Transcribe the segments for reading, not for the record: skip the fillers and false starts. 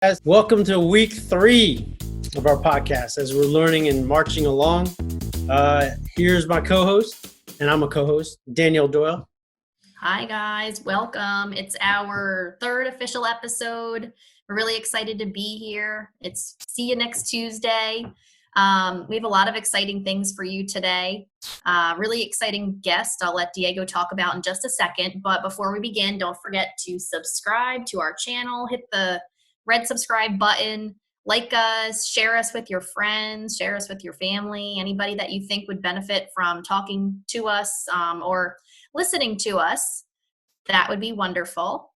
Guys, welcome to week 3 of our podcast as we're learning and marching along. Here's my co-host, and I'm a co-host, Danielle Doyle. Hi guys, welcome. It's our 3rd official episode. We're really excited to be here. It's See You Next Tuesday. We have a lot of exciting things for you today. Really exciting guest I'll let Diego talk about in just a second. But before we begin, don't forget to subscribe to our channel. Hit the red subscribe button, like us, share us with your friends, share us with your family, anybody that you think would benefit from talking to us or listening to us. That would be wonderful.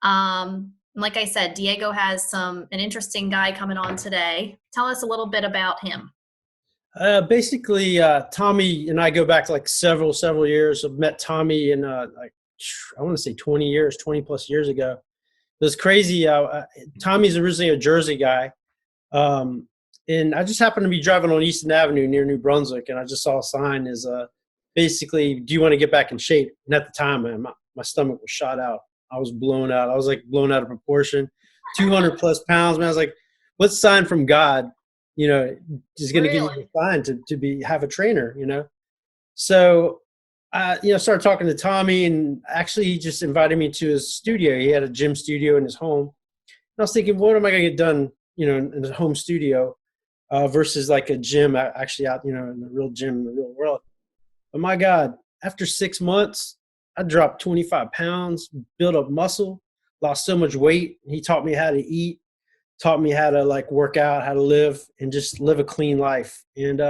Like I said, Diego has an interesting guy coming on today. Tell us a little bit about him. Basically, Tommy and I go back like several years. I've met Tommy in I want to say 20 plus years ago. It was crazy. Tommy's originally a Jersey guy. And I just happened to be driving on Easton Avenue near New Brunswick, and I just saw a sign as basically, do you want to get back in shape? And at the time, man, my stomach was shot out. I was blown out. I was like blown out of proportion, 200 plus pounds, man. I was like, what sign from God, is going to give me a sign to have a trainer, So, started talking to Tommy, and actually he just invited me to his studio. He had a gym studio in his home. And I was thinking, what am I going to get done, in a home studio versus like a gym actually out, in the real gym, in the real world. But my God, after 6 months, I dropped 25 pounds, built up muscle, lost so much weight. He taught me how to eat, taught me how to like work out, how to live, and just live a clean life. And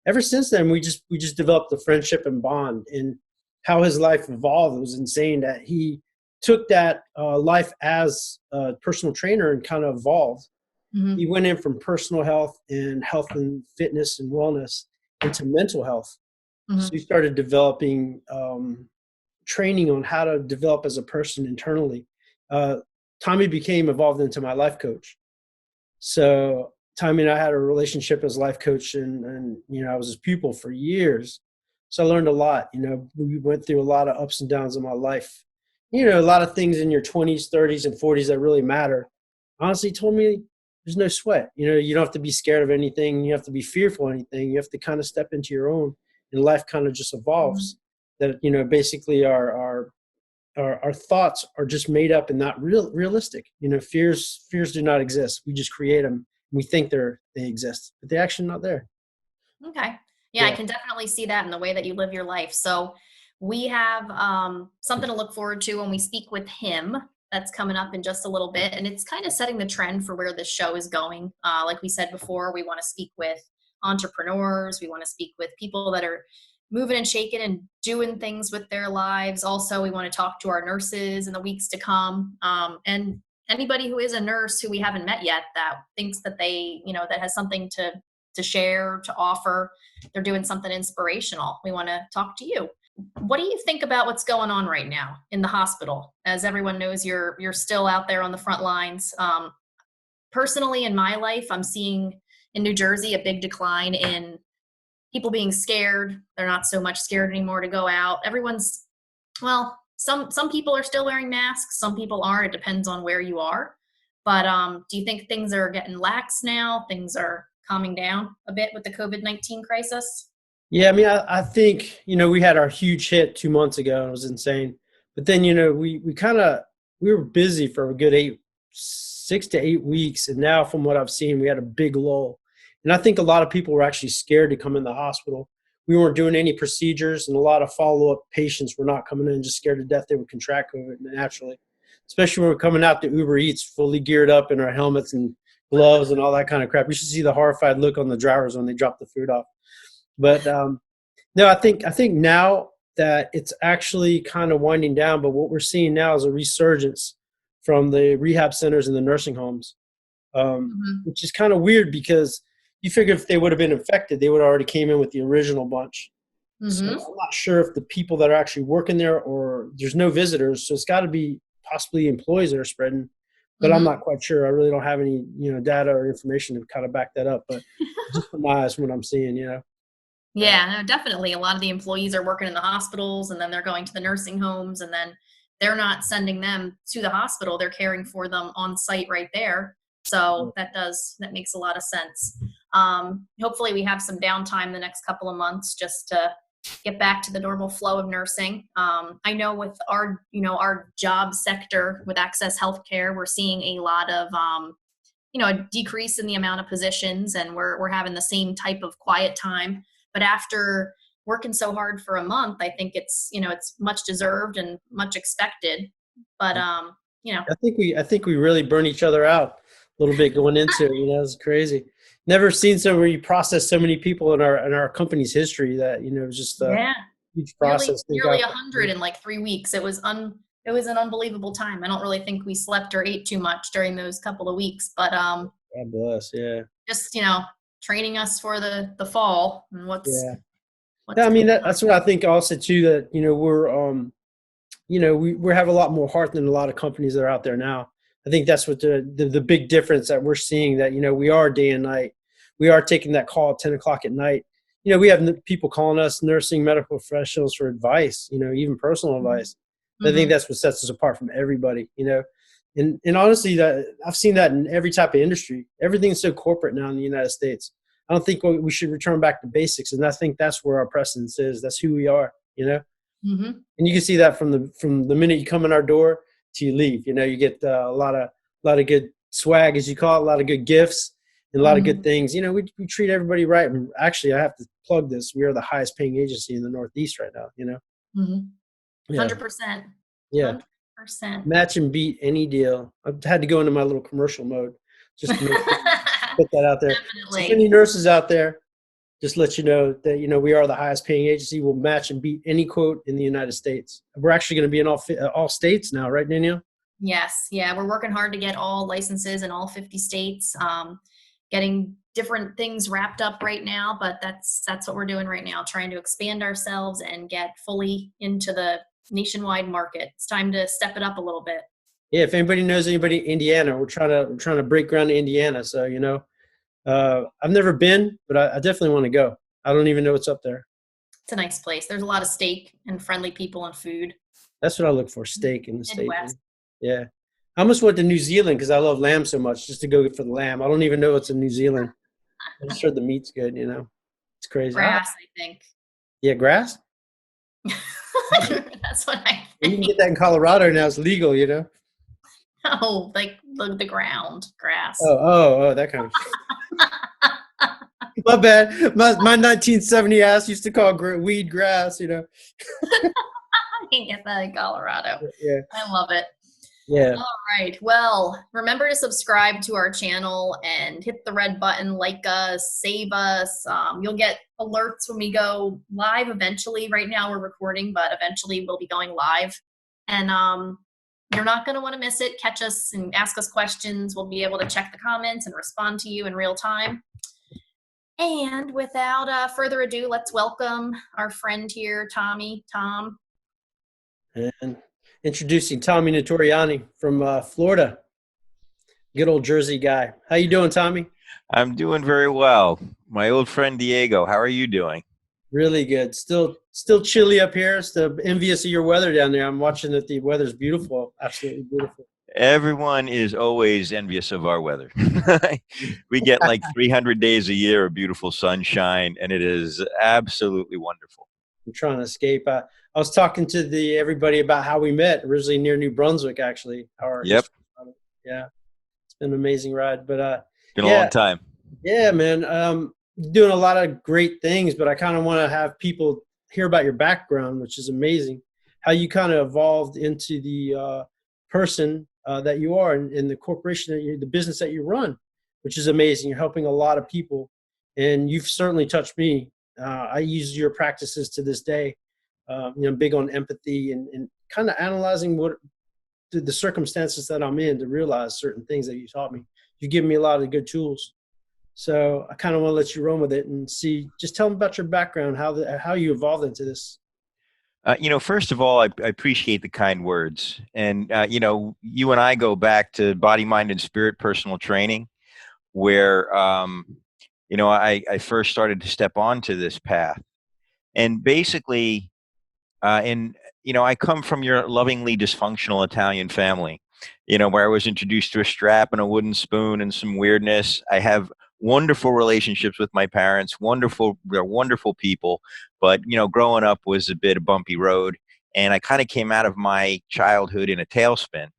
ever since then, we just developed a friendship and bond. And how his life evolved, it was insane that he took that life as a personal trainer and kind of evolved. Mm-hmm. He went in from personal health and fitness and wellness into mental health. Mm-hmm. So he started developing training on how to develop as a person internally. Tommy became evolved into my life coach. So Tommy and I had a relationship as life coach, and I was his pupil for years. So I learned a lot. We went through a lot of ups and downs in my life. A lot of things in your 20s, 30s, and 40s that really matter. Honestly, he told me there's no sweat. You don't have to be scared of anything. You have to be fearful of anything. You have to kind of step into your own, and life kind of just evolves. Mm-hmm. That, basically our thoughts are just made up and not realistic. Fears do not exist. We just create them. We think they exist, but they're actually not there. Okay. Yeah, I can definitely see that in the way that you live your life. So we have something to look forward to when we speak with him. That's coming up in just a little bit. And it's kind of setting the trend for where this show is going. Like we said before, we want to speak with entrepreneurs. We want to speak with people that are moving and shaking and doing things with their lives. Also, we want to talk to our nurses in the weeks to come. And anybody who is a nurse who we haven't met yet that thinks that they, that has something to share, to offer, they're doing something inspirational. We want to talk to you. What do you think about what's going on right now in the hospital? As everyone knows, you're still out there on the front lines. Personally, in my life, I'm seeing in New Jersey a big decline in people being scared. They're not so much scared anymore to go out. Some people are still wearing masks. Some people aren't. It depends on where you are. But do you think things are getting lax now? Things are calming down a bit with the COVID-19 crisis? Yeah, I mean, I think, we had our huge hit 2 months ago. It was insane. But then, we were busy for a good 6 to 8 weeks. And now from what I've seen, we had a big lull. And I think a lot of people were actually scared to come in the hospital. We weren't doing any procedures, and a lot of follow-up patients were not coming in, just scared to death they would contract COVID naturally, especially when we're coming out to Uber Eats fully geared up in our helmets and gloves and all that kind of crap. You should see the horrified look on the drivers when they drop the food off. But no, I think now that it's actually kind of winding down, but what we're seeing now is a resurgence from the rehab centers and the nursing homes, which is kind of weird because you figure if they would have been infected, they would have already came in with the original bunch. Mm-hmm. So I'm not sure if the people that are actually working there, or there's no visitors, so it's got to be possibly employees that are spreading. But I'm not quite sure. I really don't have any, data or information to kind of back that up. But just from my eyes, from what I'm seeing, Yeah, no, definitely. A lot of the employees are working in the hospitals, and then they're going to the nursing homes, and then they're not sending them to the hospital. They're caring for them on site right there. So that makes a lot of sense. Hopefully we have some downtime the next couple of months just to get back to the normal flow of nursing. I know with our job sector with Access Healthcare, we're seeing a lot of, a decrease in the amount of positions, and we're having the same type of quiet time. But after working so hard for a month, I think it's much deserved and much expected. But I think we really burn each other out a little bit going into it. It's crazy. Never seen where you process so many people in our company's history that it was just a huge process. Nearly 100 in like 3 weeks. It was an unbelievable time. I don't really think we slept or ate too much during those couple of weeks, but God bless, yeah. Just training us for the fall and what's I mean that's what I think also too, that we're we have a lot more heart than a lot of companies that are out there now. I think that's what the big difference that we're seeing, that we are day and night. We are taking that call at 10 o'clock at night. We have people calling us, nursing medical professionals, for advice, even personal advice. I think that's what sets us apart from everybody, and honestly, that I've seen that in every type of industry. Everything's so corporate now in the United States. I don't think we should return back to basics, and I think that's where our precedence is. That's who we are, And you can see that from the minute you come in our door to you leave. You get a lot of good swag, as you call it, a lot of good gifts, and a lot of good things. We treat everybody right. And actually, I have to plug this: we are the highest paying agency in the Northeast right now. 100%. Yeah. 100%. Match and beat any deal. I've had to go into my little commercial mode just to put that out there. So if any nurses out there, just let you know that, we are the highest paying agency. We'll match and beat any quote in the United States. We're actually going to be in all states now, right, Danielle? Yes. Yeah. We're working hard to get all licenses in all 50 states, getting different things wrapped up right now, but that's what we're doing right now, trying to expand ourselves and get fully into the nationwide market. It's time to step it up a little bit. Yeah. If anybody knows anybody in Indiana, we're trying to break ground in Indiana. So, I've never been, but I definitely want to go. I don't even know what's up there. It's a nice place. There's a lot of steak and friendly people and food. That's what I look for, steak in the state. Yeah. I almost went to New Zealand because I love lamb so much, just to go for the lamb. I don't even know what's in New Zealand. I just heard the meat's good, It's crazy. Grass, I think. Yeah, grass? That's what I think. You can get that in Colorado now. It's legal, Oh, like the ground, grass. Oh, that kind of My bad. My 1970 ass used to call weed grass, I can get that in Colorado. Yeah. I love it. Yeah. All right. Well, remember to subscribe to our channel and hit the red button, like us, save us. You'll get alerts when we go live eventually. Right now we're recording, but eventually we'll be going live. And you're not going to want to miss it. Catch us and ask us questions. We'll be able to check the comments and respond to you in real time. And without further ado, let's welcome our friend here, Tommy. Tom. And introducing Tommy Notarianni from Florida. Good old Jersey guy. How you doing, Tommy? I'm doing very well. My old friend Diego, how are you doing? Really good. Still chilly up here. Still envious of your weather down there. I'm watching that the weather's beautiful. Absolutely beautiful. Everyone is always envious of our weather. We get like 300 days a year of beautiful sunshine, and it is absolutely wonderful. I'm trying to escape. I was talking to everybody about how we met, originally near New Brunswick, actually. Yep. Yeah. It's been an amazing ride. But been a long time. Yeah, man. Doing a lot of great things, but I kind of want to have people hear about your background, which is amazing. How you kind of evolved into the person that you are in the corporation, the business that you run, which is amazing. You're helping a lot of people, and you've certainly touched me. I use your practices to this day. Big on empathy and kind of analyzing what the circumstances that I'm in to realize certain things that you taught me. You've given me a lot of good tools. So I kind of want to let you run with it and just tell them about your background, how you evolved into this. First of all, I appreciate the kind words. And, you and I go back to body, mind, and spirit personal training, where, I first started to step onto this path. And basically, I come from your lovingly dysfunctional Italian family. where I was introduced to a strap and a wooden spoon and some weirdness. I have wonderful relationships with my parents. They're wonderful people. But, growing up was a bit of bumpy road. And I kind of came out of my childhood in a tailspin.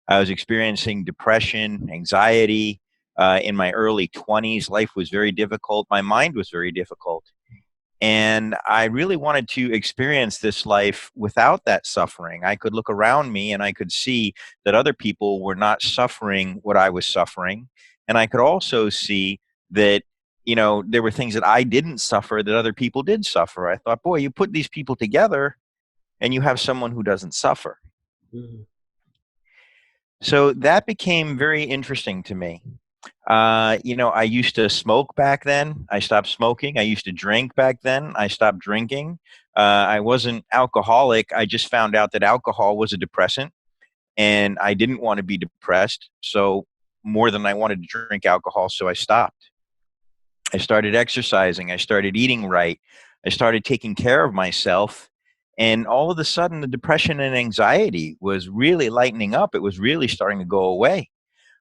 I was experiencing depression, anxiety in my early 20s. Life was very difficult. My mind was very difficult. And I really wanted to experience this life without that suffering. I could look around me and I could see that other people were not suffering what I was suffering. And I could also see that, there were things that I didn't suffer that other people did suffer. I thought, boy, you put these people together and you have someone who doesn't suffer. Mm-hmm. So that became very interesting to me. I used to smoke back then. I stopped smoking. I used to drink back then. I stopped drinking. I wasn't alcoholic. I just found out that alcohol was a depressant and I didn't want to be depressed. So more than I wanted to drink alcohol. So I stopped. I started exercising. I started eating right. I started taking care of myself. And all of a sudden, the depression and anxiety was really lightening up. It was really starting to go away.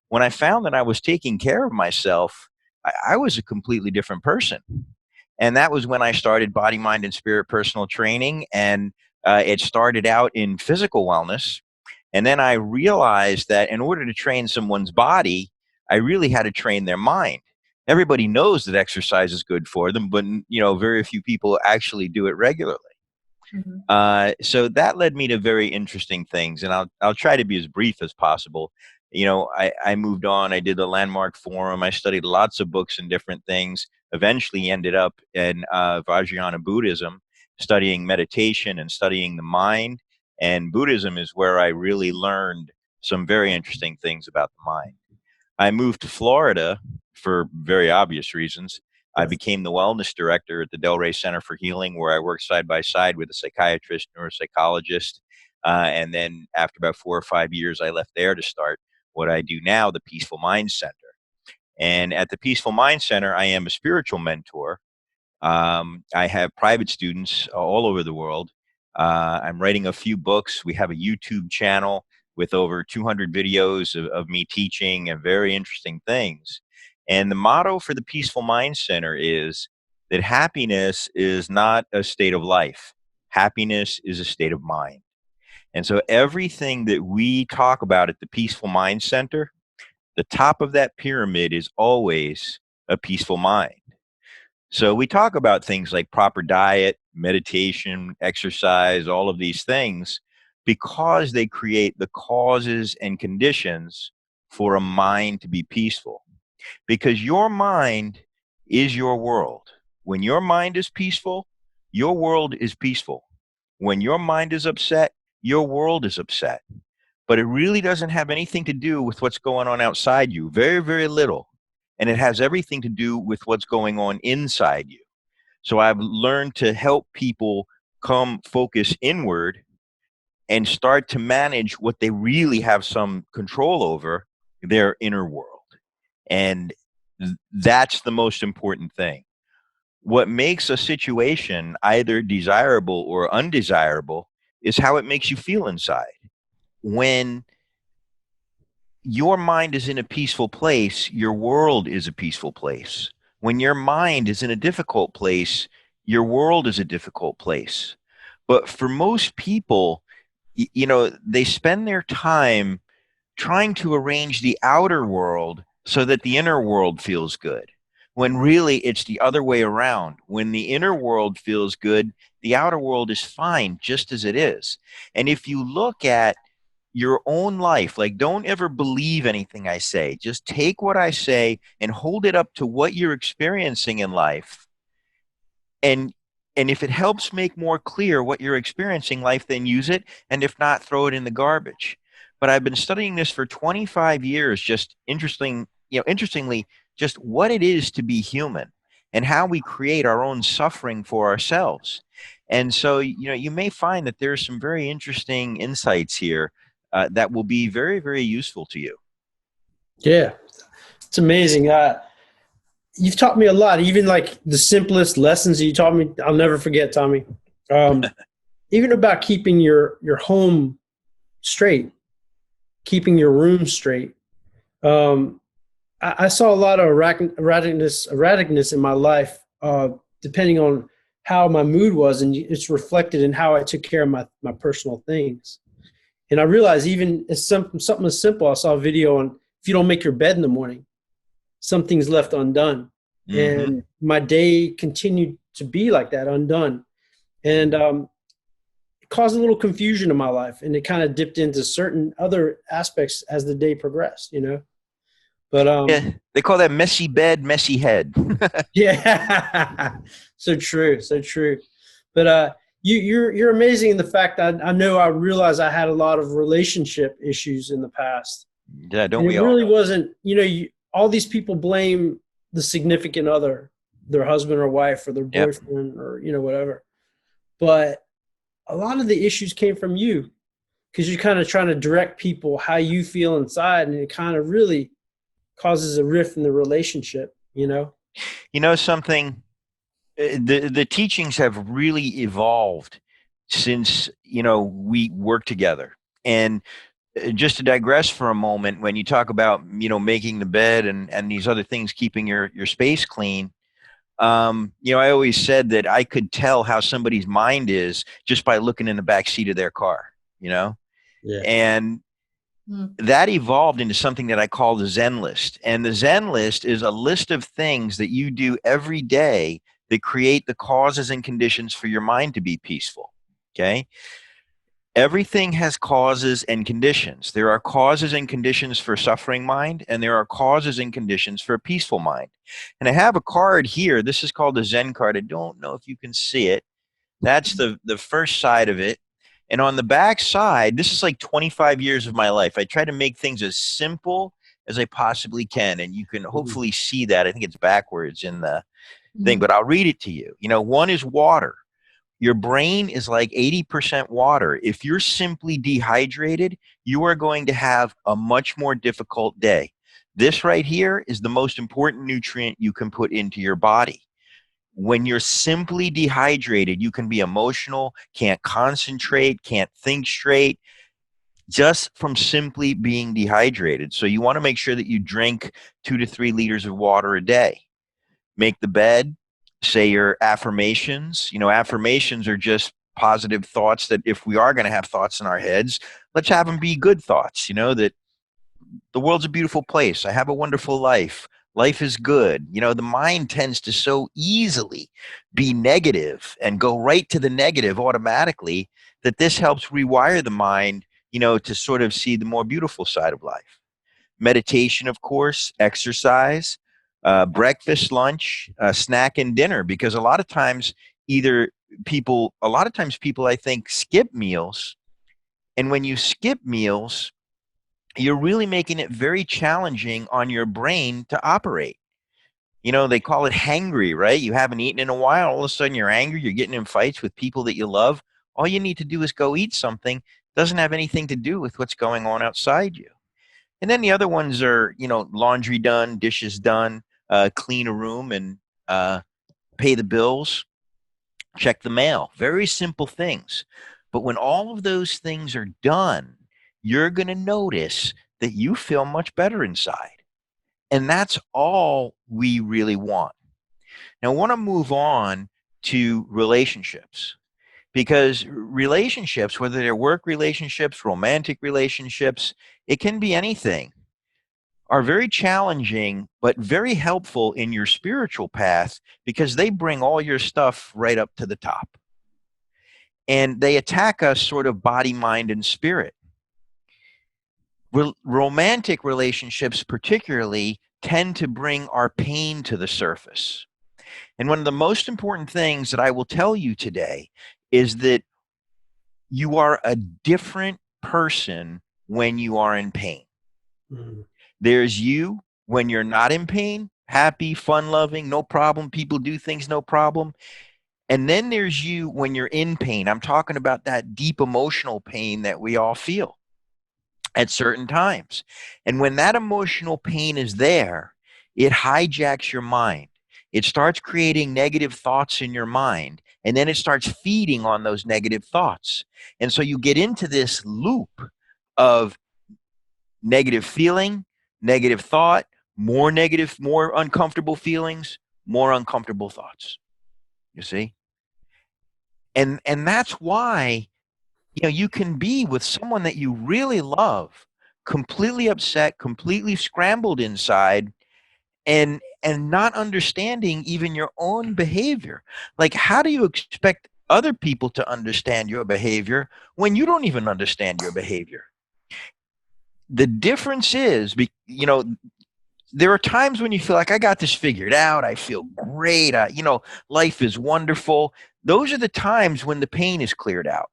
When I found that I was taking care of myself, I was a completely different person. And that was when I started Body, Mind, and Spirit personal training. And it started out in physical wellness. And then I realized that in order to train someone's body, I really had to train their mind. Everybody knows that exercise is good for them, but very few people actually do it regularly. Mm-hmm. So that led me to very interesting things, and I'll try to be as brief as possible. I moved on. I did the Landmark Forum. I studied lots of books and different things. Eventually ended up in Vajrayana Buddhism, studying meditation and studying the mind. And Buddhism is where I really learned some very interesting things about the mind. I moved to Florida for very obvious reasons. I became the wellness director at the Delray Center for Healing, where I worked side by side with a psychiatrist, neuropsychologist. And then after about 4 or 5 years, I left there to start what I do now, the Peaceful Mind Center. And at the Peaceful Mind Center, I am a spiritual mentor. I have private students all over the world. I'm writing a few books. We have a YouTube channel with over 200 videos of me teaching and very interesting things. And the motto for the Peaceful Mind Center is that happiness is not a state of life. Happiness is a state of mind. And so everything that we talk about at the Peaceful Mind Center, the top of that pyramid is always a peaceful mind. So we talk about things like proper diet, meditation, exercise, all of these things, because they create the causes and conditions for a mind to be peaceful. Because your mind is your world. When your mind is peaceful, your world is peaceful. When your mind is upset, your world is upset. But it really doesn't have anything to do with what's going on outside you. Very, very little. And it has everything to do with what's going on inside you. So I've learned to help people come focus inward and start to manage what they really have some control over, their inner world. And that's the most important thing. What makes a situation either desirable or undesirable is how it makes you feel inside. When your mind is in a peaceful place, your world is a peaceful place. When your mind is in a difficult place, your world is a difficult place. But for most people, they spend their time trying to arrange the outer world so that the inner world feels good, when really it's the other way around. When the inner world feels good, the outer world is fine just as it is. And if you look at your own life, like, don't ever believe anything I say. Just take what I say and hold it up to what you're experiencing in life. And if it helps make more clear what you're experiencing in life, then use it. And if not, throw it in the garbage. But I've been studying this for 25 years, just interestingly, just what it is to be human and how we create our own suffering for ourselves. And so, you may find that there's some very interesting insights here that will be very, very useful to you. Yeah, it's amazing. You've taught me a lot, even like the simplest lessons that you taught me. I'll never forget, Tommy. Even about keeping your home straight. keeping your room straight. I saw a lot of erraticness in my life, depending on how my mood was, and it's reflected in how I took care of my personal things. And I realized even as something as simple, I saw a video on if you don't make your bed in the morning, something's left undone. Mm-hmm. And my day continued to be like that, undone. And it caused a little confusion in my life, and it kind of dipped into certain other aspects as the day progressed, But yeah, they call that messy bed, messy head. yeah, so true, so true. But you're amazing in the fact that I realized I had a lot of relationship issues in the past. Yeah, don't And we it all? really wasn't, all these people blame the significant other, their husband or wife or their Yep. boyfriend or, whatever. But a lot of the issues came from you because you're kind of trying to direct people how you feel inside. And it kind of really causes a rift in the relationship, You know something? The teachings have really evolved since, we work together. And just to digress for a moment, when you talk about, making the bed and these other things, keeping your space clean, I always said that I could tell how somebody's mind is just by looking in the back seat of their car, Yeah. and that evolved into something that I call the Zen List. And the Zen List is a list of things that you do every day that create the causes and conditions for your mind to be peaceful. Okay. Everything has causes and conditions. There are causes and conditions for suffering mind, and there are causes and conditions for a peaceful mind. And I have a card here. This is called the Zen card. I don't know if you can see it. That's the first side of it. And on the back side, this is like 25 years of my life. I try to make things as simple as I possibly can. And you can hopefully see that. I think it's backwards in the thing, but I'll read it to you. One is water. Your brain is like 80% water. If you're simply dehydrated, you are going to have a much more difficult day. This right here is the most important nutrient you can put into your body. When you're simply dehydrated, you can be emotional, can't concentrate, can't think straight, just from simply being dehydrated. So you want to make sure that you drink 2 to 3 liters of water a day. Make the bed, say your affirmations. Affirmations are just positive thoughts that if we are going to have thoughts in our heads, let's have them be good thoughts, that the world's a beautiful place. I have a wonderful life. Life is good. The mind tends to so easily be negative and go right to the negative automatically that this helps rewire the mind, to sort of see the more beautiful side of life. Meditation, of course, exercise, breakfast, lunch, snack, and dinner, because a lot of times people, I think, skip meals. And when you skip meals, you're really making it very challenging on your brain to operate. They call it hangry, right? You haven't eaten in a while. All of a sudden you're angry. You're getting in fights with people that you love. All you need to do is go eat something. Doesn't have anything to do with what's going on outside you. And then the other ones are, laundry done, dishes done, clean a room and pay the bills, check the mail. Very simple things. But when all of those things are done, you're going to notice that you feel much better inside. And that's all we really want. Now, I want to move on to relationships, because relationships, whether they're work relationships, romantic relationships, it can be anything, are very challenging, but very helpful in your spiritual path because they bring all your stuff right up to the top. And they attack us sort of body, mind, and spirit. Romantic relationships particularly tend to bring our pain to the surface. And one of the most important things that I will tell you today is that you are a different person when you are in pain. There's you when you're not in pain, happy, fun-loving, no problem. People do things, no problem. And then there's you when you're in pain. I'm talking about that deep emotional pain that we all feel at certain times. And when that emotional pain is there, it hijacks your mind. It starts creating negative thoughts in your mind, and then it starts feeding on those negative thoughts. And so you get into this loop of negative feeling, negative thought, more negative, more uncomfortable feelings, more uncomfortable thoughts. You see? And that's why, you can be with someone that you really love, completely upset, completely scrambled inside, and not understanding even your own behavior. Like, how do you expect other people to understand your behavior when you don't even understand your behavior? The difference is, there are times when you feel like, I got this figured out. I feel great. Life is wonderful. Those are the times when the pain is cleared out.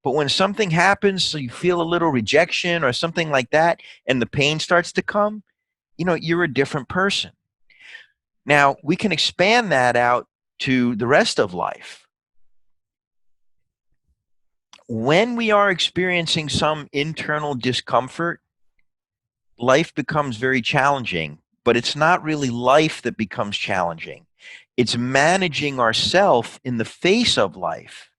But when something happens, so you feel a little rejection or something like that, and the pain starts to come, you're a different person. Now, we can expand that out to the rest of life. When we are experiencing some internal discomfort, life becomes very challenging, but it's not really life that becomes challenging. It's managing ourselves in the face of life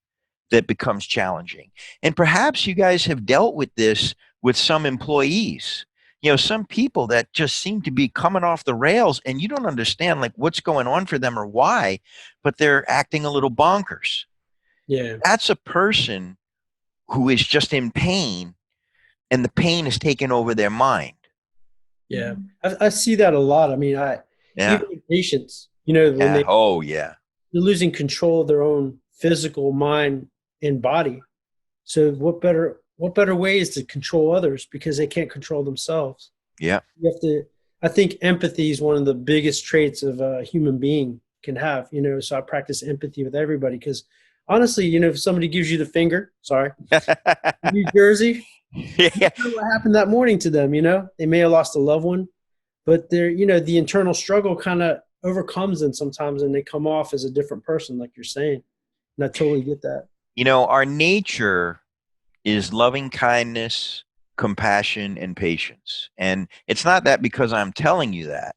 that becomes challenging. And perhaps you guys have dealt with this with some employees. Some people that just seem to be coming off the rails, and you don't understand like what's going on for them or why, but they're acting a little bonkers. Yeah. That's a person who is just in pain, and the pain is taking over their mind. Yeah. I see that a lot. I mean, even in patients, when they're losing control of their own physical mind and body. So what better way is to control others because they can't control themselves? Yeah. You have to. I think empathy is one of the biggest traits of a human being can have. So I practice empathy with everybody because honestly, if somebody gives you the finger, New Jersey, you don't know what happened that morning to them. They may have lost a loved one, but they're the internal struggle kind of overcomes them sometimes, and they come off as a different person, like you're saying. And I totally get that. Our nature is loving kindness, compassion, and patience. And it's not that because I'm telling you that.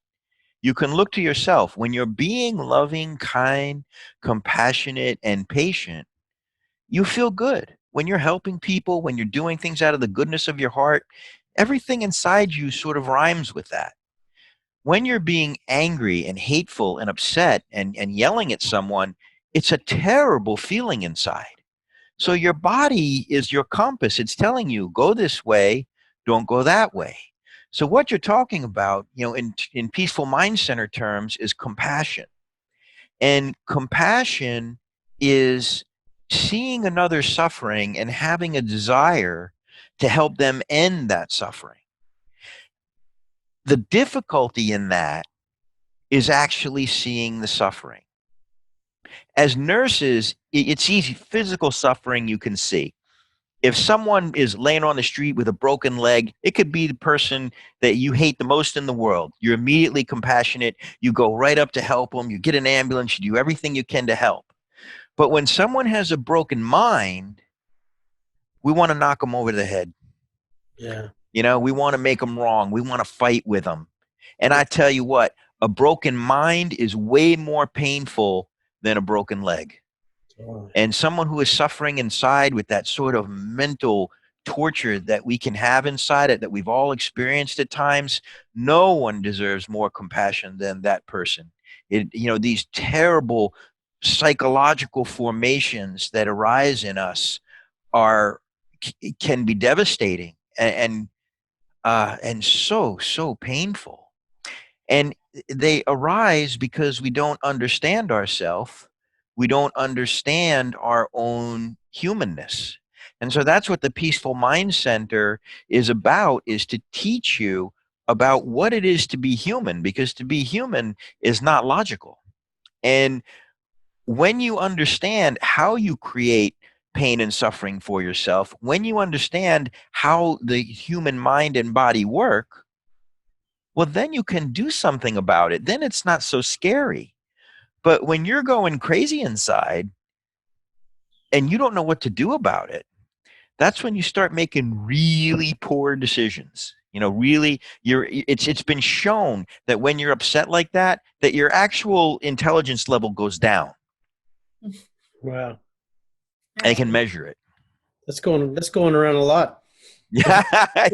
You can look to yourself. When you're being loving, kind, compassionate, and patient, you feel good. When you're helping people, when you're doing things out of the goodness of your heart, everything inside you sort of rhymes with that. When you're being angry and hateful and upset and yelling at someone, it's a terrible feeling inside. So your body is your compass. It's telling you, go this way, don't go that way. So what you're talking about, in peaceful mind center terms, is compassion. And compassion is seeing another suffering and having a desire to help them end that suffering. The difficulty in that is actually seeing the suffering. As nurses, it's easy. Physical suffering you can see. If someone is laying on the street with a broken leg, it could be the person that you hate the most in the world. You're immediately compassionate. You go right up to help them. You get an ambulance. You do everything you can to help. But when someone has a broken mind, we want to knock them over the head. Yeah. We want to make them wrong. We want to fight with them. And I tell you what, a broken mind is way more painful than a broken leg. And someone who is suffering inside with that sort of mental torture that we can have inside it, that we've all experienced at times, no one deserves more compassion than that person. These terrible psychological formations that arise in us can be devastating and so painful. And they arise because we don't understand ourselves. We don't understand our own humanness. And so that's what the Peaceful Mind Center is about, is to teach you about what it is to be human, because to be human is not logical. And when you understand how you create pain and suffering for yourself, when you understand how the human mind and body work, well, then you can do something about it. Then it's not so scary. But when you're going crazy inside and you don't know what to do about it, that's when you start making really poor decisions. It's been shown that when you're upset like that your actual intelligence level goes down. Wow. And they can measure it. That's going around a lot. Yeah,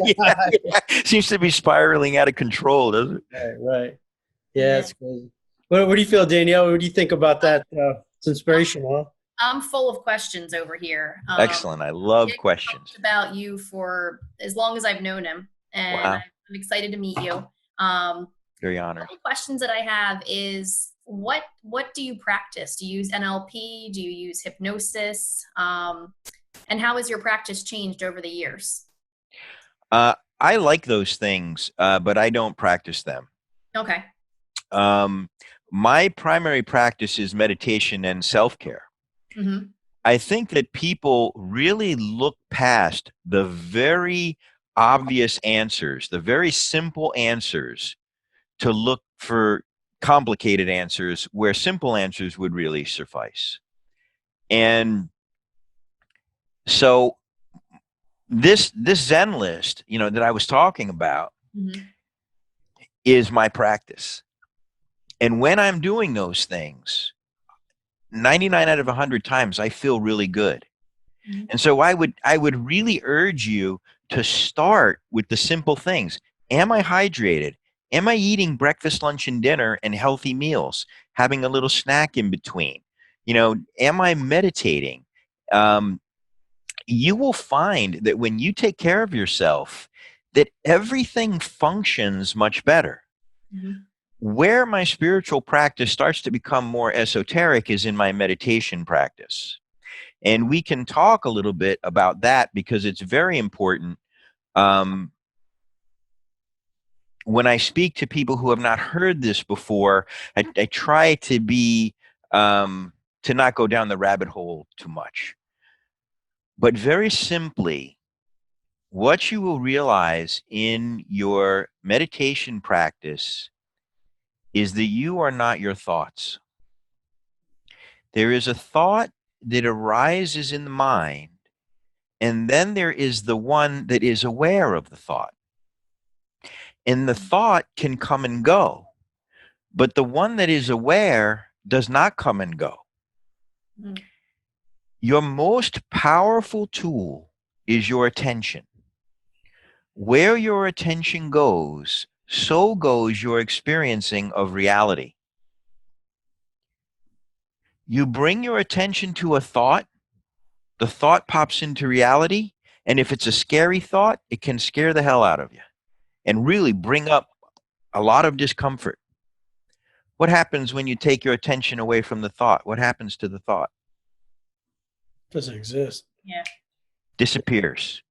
yeah. Seems to be spiraling out of control, doesn't it? Right. Yeah, it's crazy. What do you feel, Danielle? What do you think about that? It's inspirational, huh? I'm full of questions over here. Excellent. I love Dick questions. talked about you for as long as I've known him, and Wow. I'm excited to meet you. Very honored. A couple questions that I have is what do you practice? Do you use NLP? Do you use hypnosis? And how has your practice changed over the years? I like those things, but I don't practice them. Okay. My primary practice is meditation and self-care. Mm-hmm. I think that people really look past the very obvious answers, the very simple answers, to look for complicated answers where simple answers would really suffice. And so this Zen list, that I was talking about, Mm-hmm. is my practice. And when I'm doing those things, 99 out of 100 times, I feel really good. Mm-hmm. And so I would really urge you to start with the simple things. Am I hydrated? Am I eating breakfast, lunch, and dinner and healthy meals? Having a little snack in between? Am I meditating? You will find that when you take care of yourself, that everything functions much better. Mm-hmm. Where my spiritual practice starts to become more esoteric is in my meditation practice. And we can talk a little bit about that because it's very important. When I speak to people who have not heard this before, I try to be, to not go down the rabbit hole too much. But very simply, what you will realize in your meditation practice is that you are not your thoughts. There is a thought that arises in the mind, and then there is the one that is aware of the thought. And the thought can come and go, but the one that is aware does not come and go. Mm-hmm. Your most powerful tool is your attention. Where your attention goes, so goes your experiencing of reality. You bring your attention to a thought, the thought pops into reality, and if it's a scary thought, it can scare the hell out of you and really bring up a lot of discomfort. What happens when you take your attention away from the thought? What happens to the thought? Doesn't exist. Yeah. Disappears.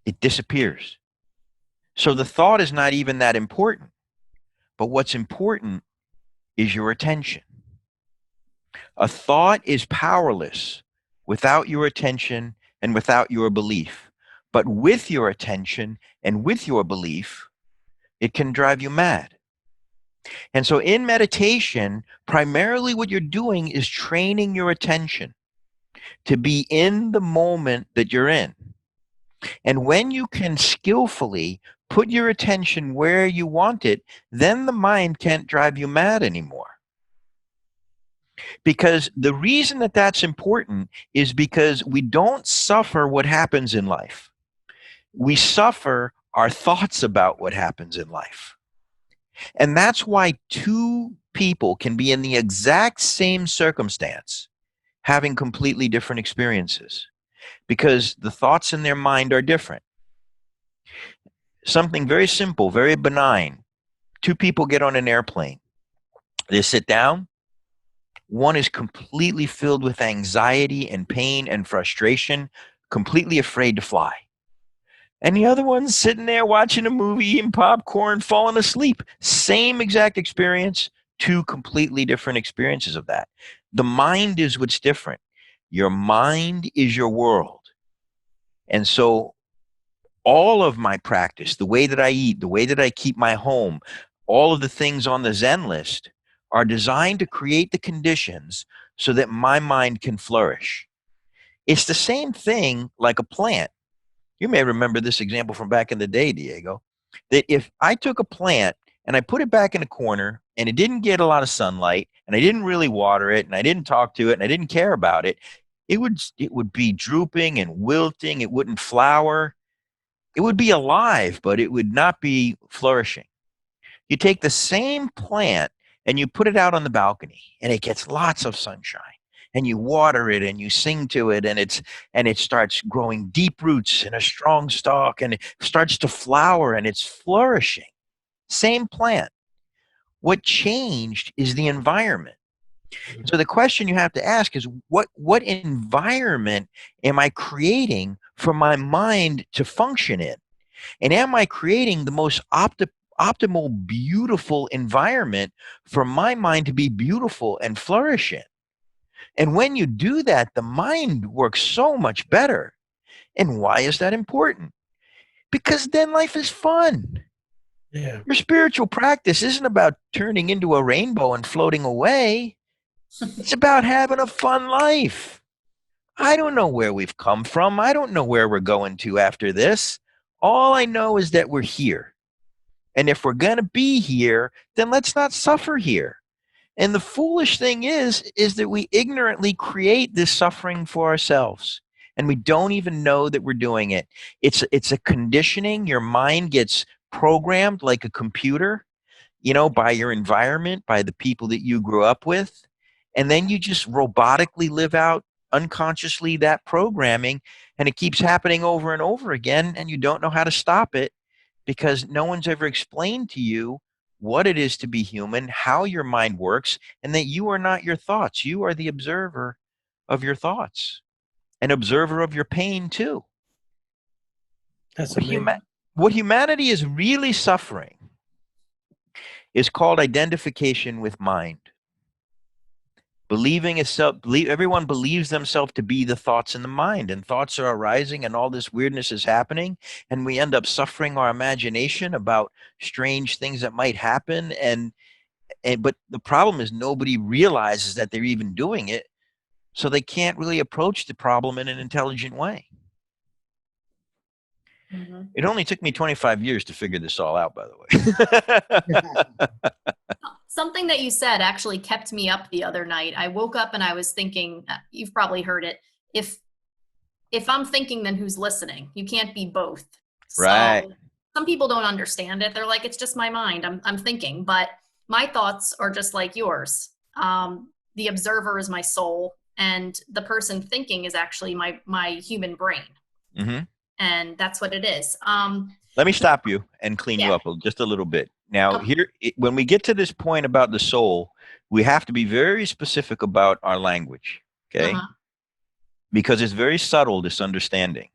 It disappears. So the thought is not even that important. But what's important is your attention. A thought is powerless without your attention and without your belief. But with your attention and with your belief, it can drive you mad. And so in meditation, primarily what you're doing is training your attention to be in the moment that you're in. And when you can skillfully put your attention where you want it, then the mind can't drive you mad anymore. Because the reason that that's important is because we don't suffer what happens in life. We suffer our thoughts about what happens in life. And that's why two people can be in the exact same circumstance, having completely different experiences, because the thoughts in their mind are different. Something very simple, very benign. Two people get on an airplane. They sit down. One is completely filled with anxiety and pain and frustration, completely afraid to fly. And the other one's sitting there watching a movie, eating popcorn, falling asleep. Same exact experience, two completely different experiences of that. The mind is what's different. Your mind is your world. And so all of my practice, the way that I eat, the way that I keep my home, all of the things on the Zen list are designed to create the conditions so that my mind can flourish. It's the same thing like a plant. You may remember this example from back in the day, Diego, that if I took a plant and I put it back in a corner and it didn't get a lot of sunlight and I didn't really water it and I didn't talk to it and I didn't care about it, it would be drooping and wilting. It wouldn't flower. it would be alive, but it would not be flourishing. You take the same plant and you put it out on the balcony and it gets lots of sunshine, and you water it and you sing to it, and it starts growing deep roots and a strong stalk, and it starts to flower and it's flourishing. Same plant. What changed is the environment. So the question you have to ask is, what environment am I creating for my mind to function in? And am I creating the most optimal, beautiful environment for my mind to be beautiful and flourish in? And when you do that, the mind works so much better. And why is that important? Because then life is fun. Yeah. Your spiritual practice isn't about turning into a rainbow and floating away. It's about having a fun life. I don't know where we've come from. I don't know where we're going to after this. All I know is that we're here. And if we're going to be here, then let's not suffer here. And the foolish thing is that we ignorantly create this suffering for ourselves. And we don't even know that we're doing it. It's a conditioning. Your mind gets programmed like a computer, by your environment, by the people that you grew up with. And then you just robotically live out unconsciously that programming, and it keeps happening over and over again, and you don't know how to stop it because no one's ever explained to you what it is to be human, how your mind works, and that you are not your thoughts. You are the observer of your thoughts, an observer of your pain too. That's amazing. What humanity is really suffering is called identification with mind. Everyone believes themselves to be the thoughts in the mind, and thoughts are arising and all this weirdness is happening, and we end up suffering our imagination about strange things that might happen. But the problem is nobody realizes that they're even doing it, so they can't really approach the problem in an intelligent way. Mm-hmm. It only took me 25 years to figure this all out, by the way. Something that you said actually kept me up the other night. I woke up and I was thinking, you've probably heard it, if I'm thinking, then who's listening? You can't be both. Right. So some people don't understand it. They're like, it's just my mind. I'm thinking, but my thoughts are just like yours. The observer is my soul, and the person thinking is actually my human brain. Mm-hmm. And that's what it is. Let me stop you and clean you up just a little bit. Now, when we get to this point about the soul, we have to be very specific about our language, okay? Uh-huh. Because it's very subtle, this understanding.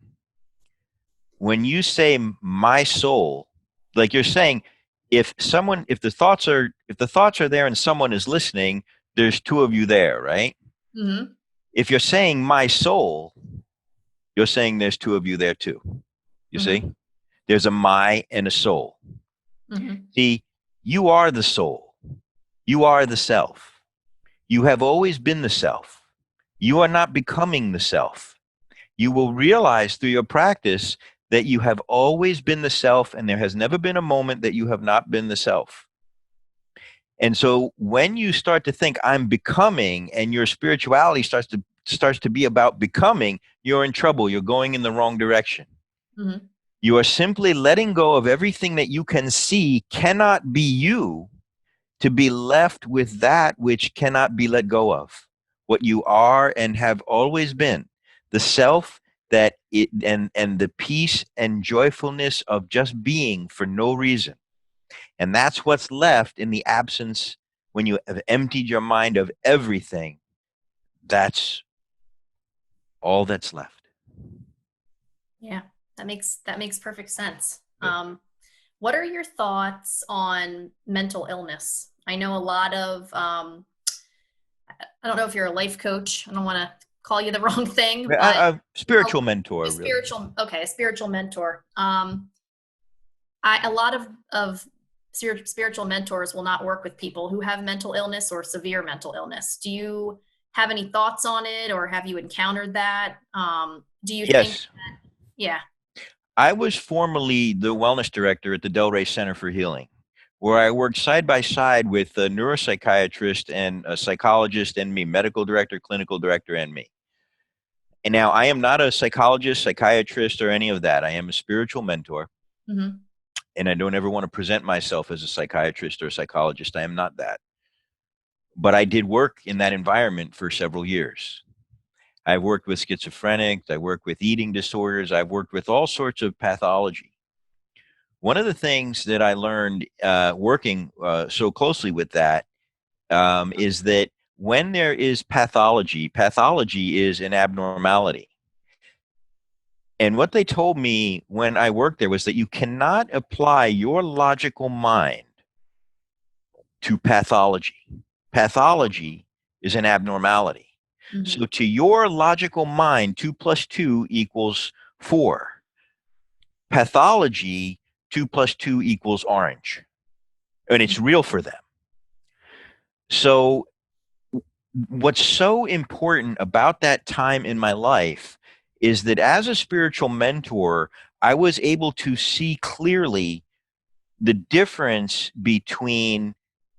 When you say my soul, like you're saying, if the thoughts are there and someone is listening, there's two of you there, right? Mm-hmm. If you're saying my soul, you're saying there's two of you there too. You mm-hmm. see? There's a my and a soul. Mm-hmm. See, you are the soul. You are the self. You have always been the self. You are not becoming the self. You will realize through your practice that you have always been the self, and there has never been a moment that you have not been the self. And so when you start to think I'm becoming, and your spirituality starts to be about becoming, you're in trouble. You're going in the wrong direction. Mm-hmm. You are simply letting go of everything that you can see cannot be you, to be left with that which cannot be let go of. What you are and have always been, the self and the peace and joyfulness of just being for no reason. And that's what's left in the absence when you have emptied your mind of everything. That's all that's left. Yeah. That makes perfect sense. What are your thoughts on mental illness? I know a lot of, I don't know if you're a life coach. I don't want to call you the wrong thing. A spiritual mentor. A spiritual mentor. A lot of spiritual mentors will not work with people who have mental illness or severe mental illness. Do you have any thoughts on it, or have you encountered that? Do you think that, yeah. I was formerly the wellness director at the Delray Center for Healing, where I worked side by side with a neuropsychiatrist and a psychologist and me, medical director, clinical director, and me. And now I am not a psychologist, psychiatrist, or any of that. I am a spiritual mentor. Mm-hmm. And I don't ever want to present myself as a psychiatrist or a psychologist. I am not that. But I did work in that environment for several years. I've worked with schizophrenics. I worked with eating disorders. I've worked with all sorts of pathology. One of the things that I learned working so closely with that is that when there is pathology, pathology is an abnormality. And what they told me when I worked there was that you cannot apply your logical mind to pathology. Pathology is an abnormality. Mm-hmm. So to your logical mind, 2 plus 2 equals 4. Pathology, 2 plus 2 equals orange. And it's real for them. So what's so important about that time in my life is that as a spiritual mentor, I was able to see clearly the difference between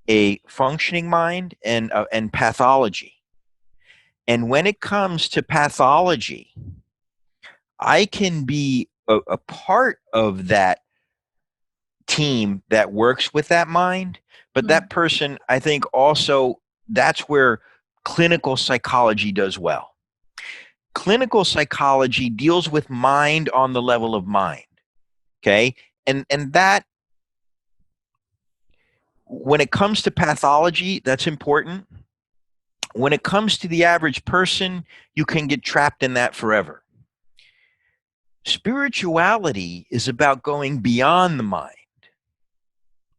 a functioning mind and pathology. And when it comes to pathology, I can be a part of that team that works with that mind, but that person, I think also that's where clinical psychology does well. Clinical psychology deals with mind on the level of mind. Okay. And that, when it comes to pathology, that's important. When it comes to the average person, you can get trapped in that forever. Spirituality is about going beyond the mind.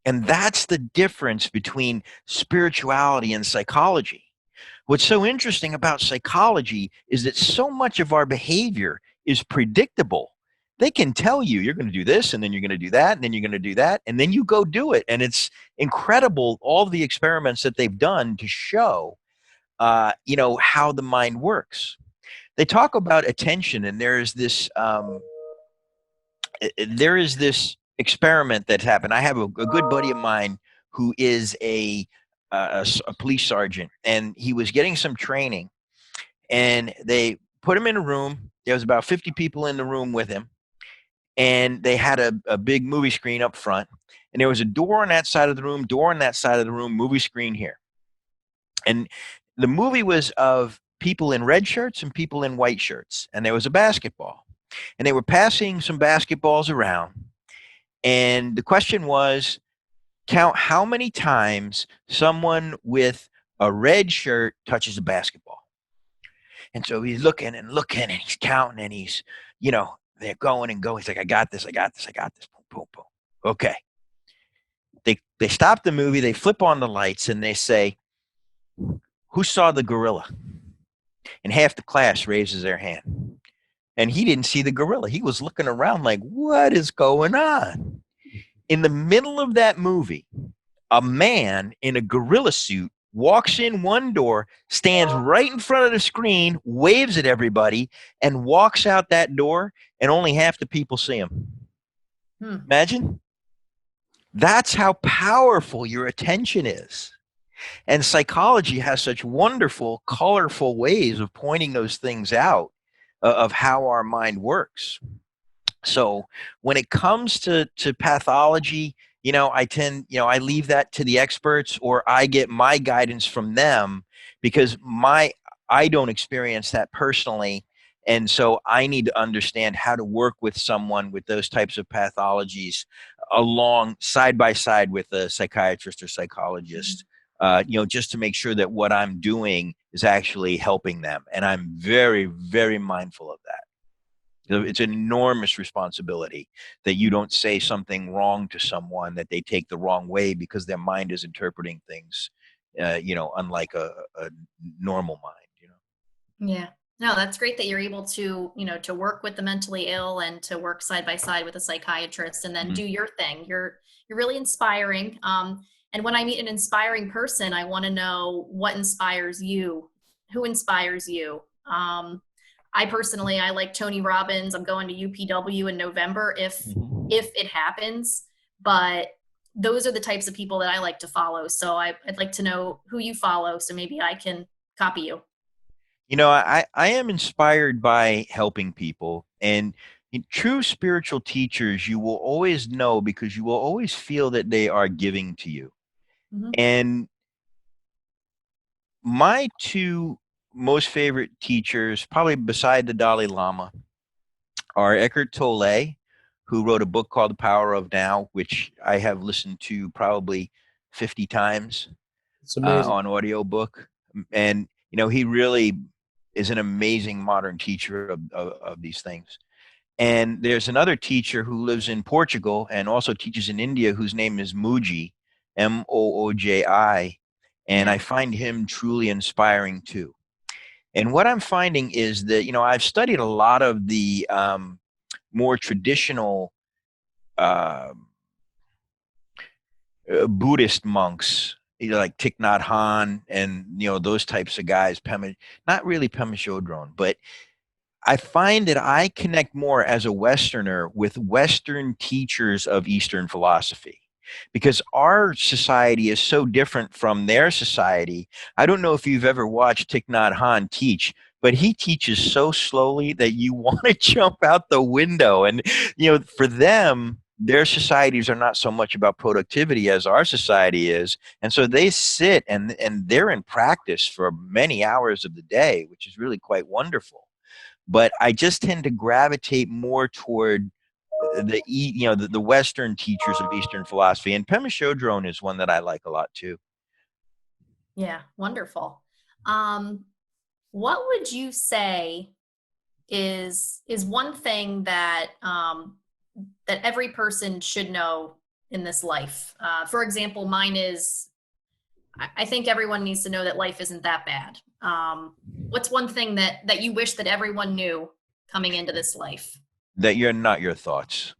And that's the difference between spirituality and psychology. What's so interesting about psychology is that so much of our behavior is predictable. They can tell you you're going to do this, and then you're going to do that, and then you're going to do that, and then you go do it. And it's incredible, all the experiments that they've done to show, how the mind works. They talk about attention, and there is this experiment that's happened. I have a good buddy of mine who is a police sergeant, and he was getting some training, and they put him in a room. There was about 50 people in the room with him, and they had a big movie screen up front, and there was a door on that side of the room, door on that side of the room, movie screen here. And the movie was of people in red shirts and people in white shirts, and there was a basketball, and they were passing some basketballs around. And the question was, count how many times someone with a red shirt touches a basketball. And so he's looking and looking, and he's counting, and he's, they're going and going. He's like, I got this. Boom, boom, boom. Okay. They stop the movie, they flip on the lights, and they say, who saw the gorilla? And half the class raises their hand. And he didn't see the gorilla. He was looking around like, what is going on? In the middle of that movie, a man in a gorilla suit walks in one door, stands right in front of the screen, waves at everybody, and walks out that door, and only half the people see him. Imagine? That's how powerful your attention is. And psychology has such wonderful, colorful ways of pointing those things out of how our mind works. So when it comes to pathology, I leave that to the experts, or I get my guidance from them, because I don't experience that personally. And so I need to understand how to work with someone with those types of pathologies along side by side with a psychiatrist or psychologist, just to make sure that what I'm doing is actually helping them. And I'm very, very mindful of that. It's an enormous responsibility that you don't say something wrong to someone that they take the wrong way because their mind is interpreting things, unlike a normal mind. Yeah. No, that's great that you're able to, to work with the mentally ill and to work side by side with a psychiatrist and then do your thing. You're really inspiring. And when I meet an inspiring person, I want to know what inspires you, who inspires you. I personally like Tony Robbins. I'm going to UPW in November if it happens, but those are the types of people that I like to follow. So I'd like to know who you follow, so maybe I can copy you. You know, I am inspired by helping people, and in true spiritual teachers, you will always know because you will always feel that they are giving to you. Mhm. And my two most favorite teachers, probably beside the Dalai Lama, are Eckhart Tolle, who wrote a book called The Power of Now, which I have listened to probably 50 times It's amazing. on audiobook. And, you know, he really is an amazing modern teacher of these things. And there's another teacher who lives in Portugal and also teaches in India whose name is Mooji, Mooji. And Yeah. I find him truly inspiring too. And what I'm finding is that, you know, I've studied a lot of the more traditional uh, Buddhist monks, you know, like Thich Nhat Hanh and, you know, those types of guys, not really Pema Chodron, but I find that I connect more as a Westerner with Western teachers of Eastern philosophy because our society is so different from their society. I don't know if you've ever watched Thich Nhat Hanh teach, but he teaches so slowly that you want to jump out the window. And, you know, for them, their societies are not so much about productivity as our society is. And so they sit and they're in practice for many hours of the day, which is really quite wonderful. But I just tend to gravitate more toward the Western teachers of Eastern philosophy, and Pema Chodron is one that I like a lot too. Yeah, wonderful. What would you say is one thing that that every person should know in this life? For example, mine is I think everyone needs to know that life isn't that bad. What's one thing that you wish that everyone knew coming into this life? That you're not your thoughts.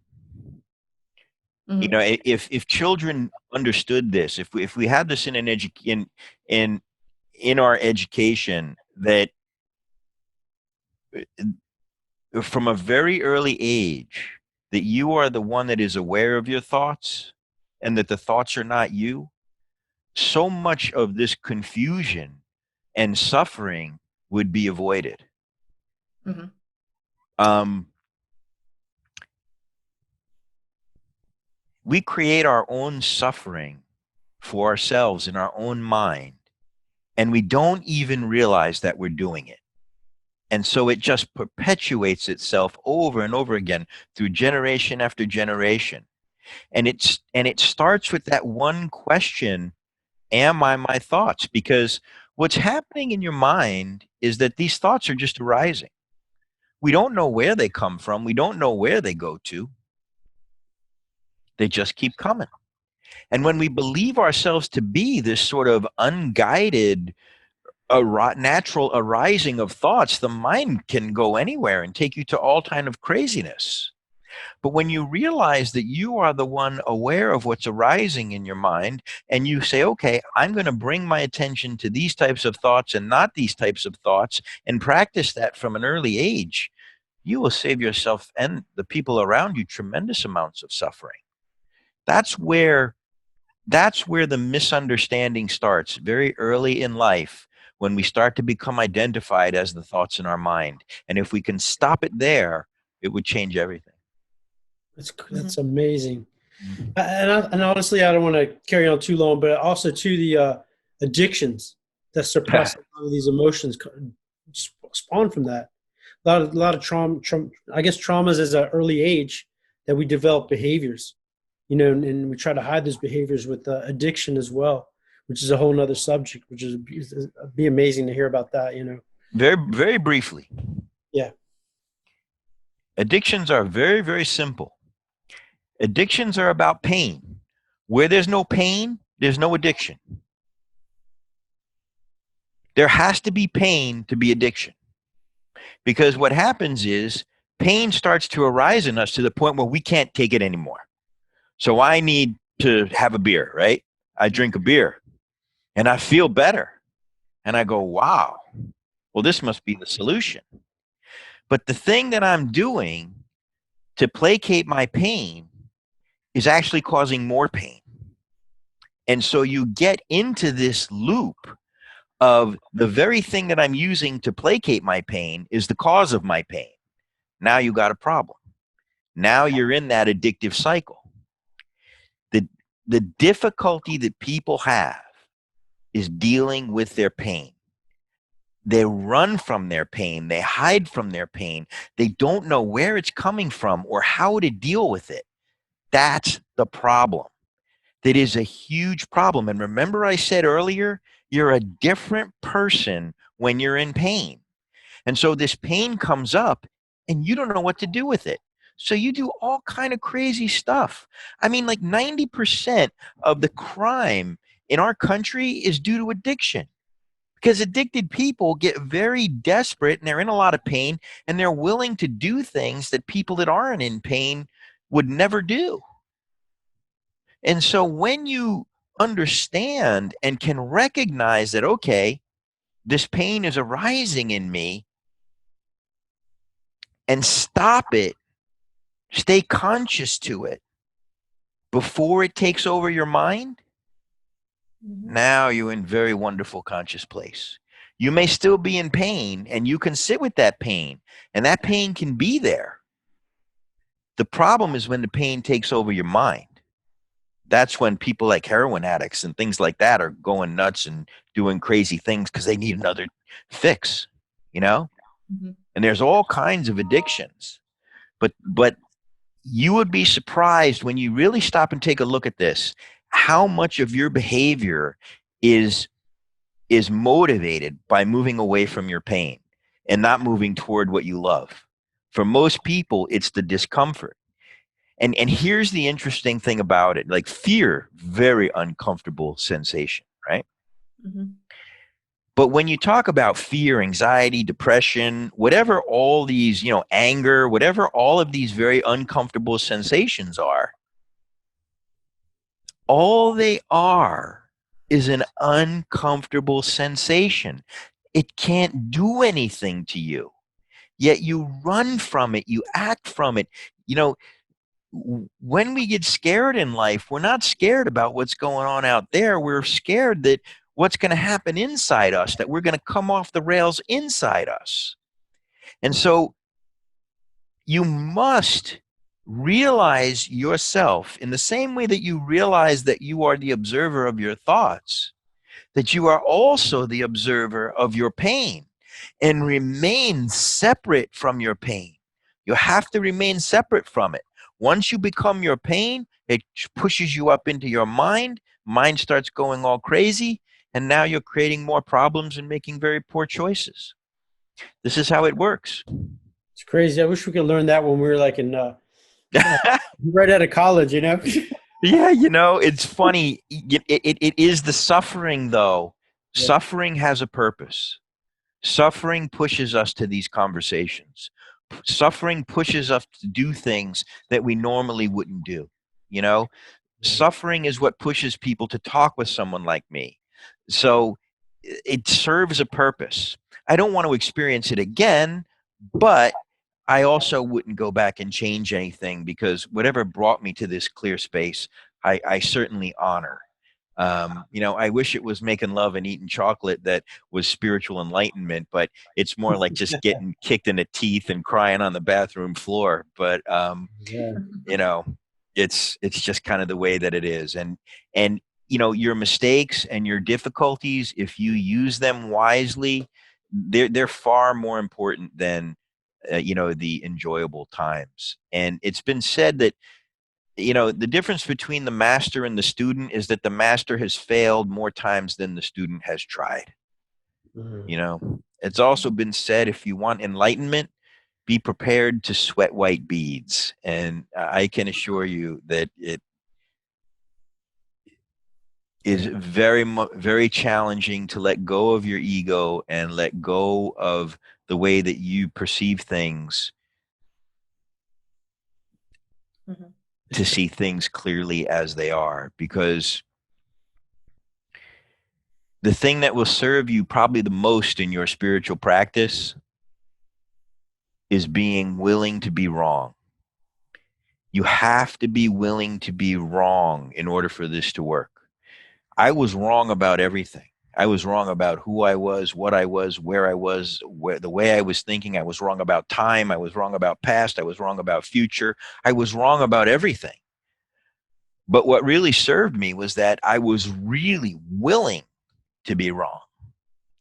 You Mhm. know, if children understood this, if we had this in an in our education, that from a very early age, that you are the one that is aware of your thoughts, and that the thoughts are not you, so much of this confusion and suffering would be avoided. Mhm. Um, we create our own suffering for ourselves in our own mind, and we don't even realize that we're doing it. And so it just perpetuates itself over and over again through generation after generation. And it starts with that one question, am I my thoughts? Because what's happening in your mind is that these thoughts are just arising. We don't know where they come from. We don't know where they go to. They just keep coming. And when we believe ourselves to be this sort of unguided, natural arising of thoughts, the mind can go anywhere and take you to all kind of craziness. But when you realize that you are the one aware of what's arising in your mind, and you say, okay, I'm going to bring my attention to these types of thoughts and not these types of thoughts, and practice that from an early age, you will save yourself and the people around you tremendous amounts of suffering. That's where that's where the misunderstanding starts very early in life, when we start to become identified as the thoughts in our mind. And if we can stop it there, it would change everything. Mhm. That's amazing. Mhm. And honestly, I don't want to carry on too long, but also to the addictions that suppress a lot of these emotions spawn from that. A lot of trauma. I guess traumas as an early age that we develop behaviors, and we try to hide those behaviors with addiction as well, which is a whole nother subject, which is be amazing to hear about that. Very, very briefly, Yeah. addictions are very, very simple. Addictions are about pain. Where there's no pain, there's no addiction. There has to be pain to be addiction. Because what happens is pain starts to arise in us to the point where we can't take it anymore. So I need to have a beer, right? I drink a beer and I feel better. And I go, wow, well, this must be the solution. But the thing that I'm doing to placate my pain is actually causing more pain. And so you get into this loop of the very thing that I'm using to placate my pain is the cause of my pain. Now you got a problem. Now you're in that addictive cycle. The difficulty that people have is dealing with their pain. They run from their pain. They hide from their pain. They don't know where it's coming from or how to deal with it. That's the problem. That is a huge problem. And remember I said earlier, you're a different person when you're in pain. And so this pain comes up and you don't know what to do with it. So you do all kind of crazy stuff. I mean, like 90% of the crime in our country is due to addiction, because addicted people get very desperate and they're in a lot of pain and they're willing to do things that people that aren't in pain would never do. And so when you understand and can recognize that, okay, this pain is arising in me, and stop it, stay conscious to it before it takes over your mind, now you're in very wonderful conscious place. You may still be in pain and you can sit with that pain and that pain can be there. The problem is when the pain takes over your mind. That's when people like heroin addicts and things like that are going nuts and doing crazy things because they need another fix, you know? And there's all kinds of addictions. But you would be surprised when you really stop and take a look at this, how much of your behavior is motivated by moving away from your pain and not moving toward what you love. For most people, it's the discomfort. And here's the interesting thing about it. Like fear, very uncomfortable sensation, right? But when you talk about fear, anxiety, depression, whatever all these, anger, whatever all of these very uncomfortable sensations are, all they are is an uncomfortable sensation. It can't do anything to you, yet you run from it, you act from it. When we get scared in life, we're not scared about what's going on out there. We're scared that what's going to happen inside us, that we're going to come off the rails inside us. And so you must realize yourself in the same way that you realize that you are the observer of your thoughts, that you are also the observer of your pain, and remain separate from your pain. You have to remain separate from it. Once you become your pain, it pushes you up into your mind. Mind starts going all crazy. And now you're creating more problems and making very poor choices. This is how it works. It's crazy. I wish we could learn that when we were like in right out of college, Yeah, it's funny. It is the suffering, though. Yeah. Suffering has a purpose. Suffering pushes us to these conversations. Suffering pushes us to do things that we normally wouldn't do. Suffering is what pushes people to talk with someone like me. So it serves a purpose. I don't want to experience it again, but I also wouldn't go back and change anything, because whatever brought me to this clear space, I certainly honor. I wish it was making love and eating chocolate that was spiritual enlightenment, but it's more like just getting kicked in the teeth and crying on the bathroom floor. But, it's just kind of the way that it is. And your mistakes and your difficulties, if you use them wisely, they're far more important than, the enjoyable times. And it's been said that, the difference between the master and the student is that the master has failed more times than the student has tried. It's also been said, if you want enlightenment, be prepared to sweat white beads. And I can assure you that it is very, very challenging to let go of your ego and let go of the way that you perceive things, to see things clearly as they are. Because the thing that will serve you probably the most in your spiritual practice is being willing to be wrong. You have to be willing to be wrong in order for this to work. I was wrong about everything. I was wrong about who I was, what I was, where I was, the way I was thinking. I was wrong about time. I was wrong about past. I was wrong about future. I was wrong about everything. But what really served me was that I was really willing to be wrong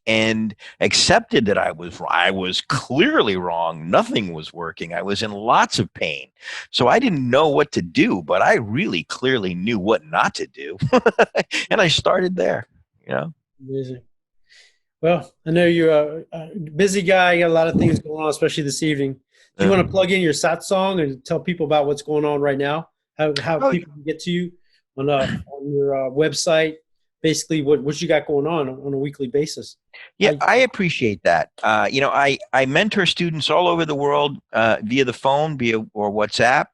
and accepted that I was clearly wrong. Nothing was working. I was in lots of pain. So I didn't know what to do, but I really clearly knew what not to do. And I started there, you know. Amazing. Well, I know you're a busy guy. You got a lot of things going on, especially this evening. Do you want to plug in your satsang and tell people about what's going on right now? How people can get to you on your website? Basically, what you got going on a weekly basis? Yeah, I appreciate that. I mentor students all over the world via the phone, or WhatsApp.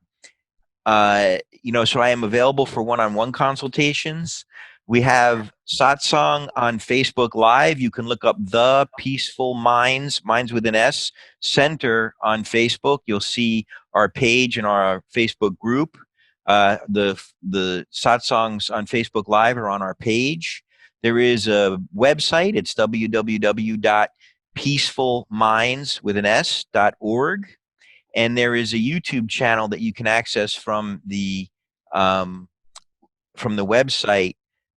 So I am available for one-on-one consultations. We have satsang on Facebook Live. You can look up The Peaceful Minds with an S, Center on Facebook. You'll see our page in our Facebook group. The satsangs on Facebook Live are on our page. There is a website. It's www.peacefulminds.org. And there is a YouTube channel that you can access from the website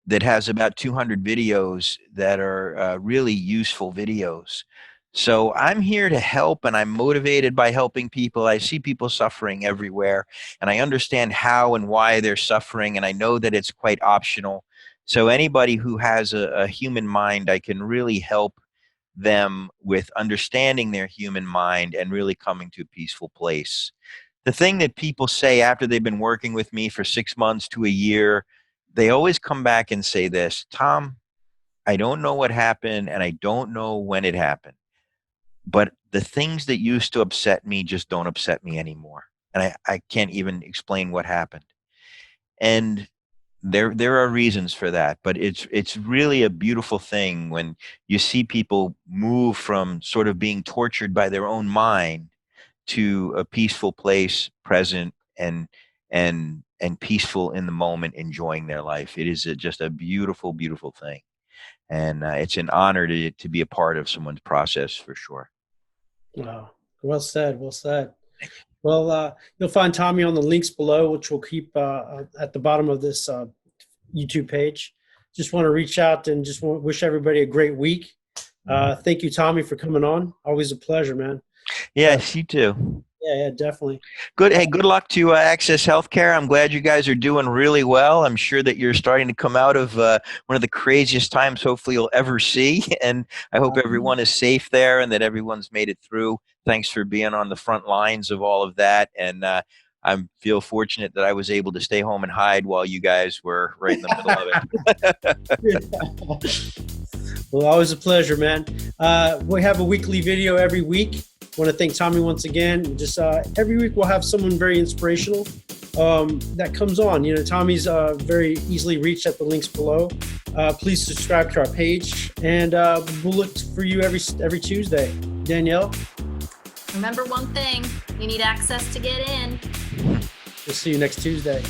that has about 200 videos that are really useful videos. So I'm here to help, and I'm motivated by helping people. I see people suffering everywhere, and I understand how and why they're suffering, and I know that it's quite optional. So anybody who has a human mind, I can really help them with understanding their human mind and really coming to a peaceful place. The thing that people say after they've been working with me for 6 months to a year, they always come back and say this: Tom, I don't know what happened, and I don't know when it happened, but the things that used to upset me just don't upset me anymore. And I can't even explain what happened. And there are reasons for that, but it's really a beautiful thing when you see people move from sort of being tortured by their own mind to a peaceful place, present and peaceful in the moment, enjoying their life. It is just a beautiful, beautiful thing. And it's an honor to be a part of someone's process, for sure. Wow. Well said. Well said. Well, you'll find Tommy on the links below, which we'll keep at the bottom of this YouTube page. Just want to reach out and just wish everybody a great week. Thank you, Tommy, for coming on. Always a pleasure, man. Yes, you too. Yeah, definitely. Good. Hey, good luck to Access Healthcare. I'm glad you guys are doing really well. I'm sure that you're starting to come out of one of the craziest times hopefully you'll ever see. And I hope everyone is safe there and that everyone's made it through. Thanks for being on the front lines of all of that. And I feel fortunate that I was able to stay home and hide while you guys were right in the middle of it. Well, always a pleasure, man. We have a weekly video every week. I want to thank Tommy once again. Just every week we'll have someone very inspirational that comes on. Tommy's very easily reached at the links below. Please subscribe to our page, and we'll look for you every Tuesday. Danielle? Remember one thing, you need access to get in. We'll see you next Tuesday.